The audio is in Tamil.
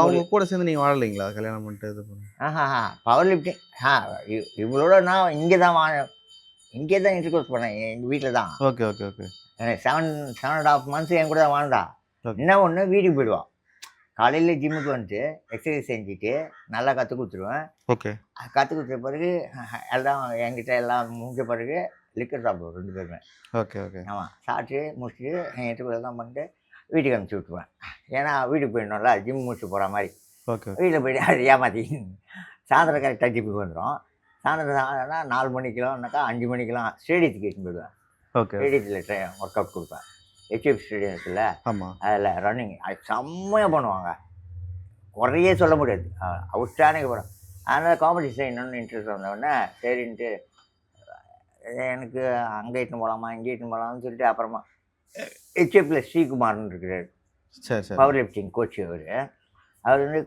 ஒரு அவங்க கூட சேர்ந்து நீங்க வாழலைங்களா? கல்யாணம் பண்ணிட்டு இது பண்ண ஆஹாஹா பவர் லிஃப்டிங் இவங்களோட நான் இங்கே தான் இன்டர்கோர்ஸ் பண்ணேன் எங்கள் வீட்டில் தான். Okay, okay, okay. 7.5 மந்த்ஸ் என் கூட தான் வாழ்ந்தா. ஓகே. என்ன ஒன்று வீட்டுக்கு போயிடுவான். காலையில் ஜிம்முக்கு வந்துட்டு எக்ஸசைஸ் செஞ்சுட்டு நல்லா கற்றுக் கொடுத்துருவேன். ஓகே. கற்றுக் கொடுத்த பிறகு எல்லாம் என்கிட்ட எல்லாம் முடிஞ்ச பிறகு லிக்கர் சாப்பிடுவோம் 2 பேருமே. Okay, okay. ஆமாம், சாப்பிட்டு முடிச்சுட்டு என் இன்டர்வியூ எல்லாம் பண்ணிட்டு வீட்டுக்கு அனுப்பிச்சி விட்ருவேன். ஏன்னா வீட்டுக்கு போயிடணும்ல, ஜிம் முடிச்சு போகிற மாதிரி. ஓகே. வீட்டில் போயிட்டு அது ஏமாற்றி சாயந்தரம் கரெக்டாக ஜிம்முக்கு வந்துடும். சாயந்தரம் 4 மணிக்கெலாம்னாக்கா 5 மணிக்கெலாம் ஸ்டேடியத்துக்கு எடுத்துன்னு போயிடுவேன். ஓகே. ஸ்டேடியத்தில் ஒர்க் அவுட் கொடுப்பேன். ஹெச்எஃப் ஸ்டேடியம் இருக்குல்ல, ஆமா. அதில் ரன்னிங் அது செம்மையாக பண்ணுவாங்க. குறையே சொல்ல முடியாது. அவுட்ஸ்டாண்டிங் படம். அதனால் காம்படிஷன் இன்னொன்று இன்ட்ரெஸ்ட் வந்தோடனே சரின்ட்டு எனக்கு அங்கே இட்டுன்னு போகலாமா இங்கே இட்டுன்னு போகலாம்னு சொல்லிட்டு அப்புறமா ஹெச்எஃப்பில் ஸ்ரீகுமார்னு இருக்கிறார், சரி, சரி. Power lifting coach. அவர் வந்து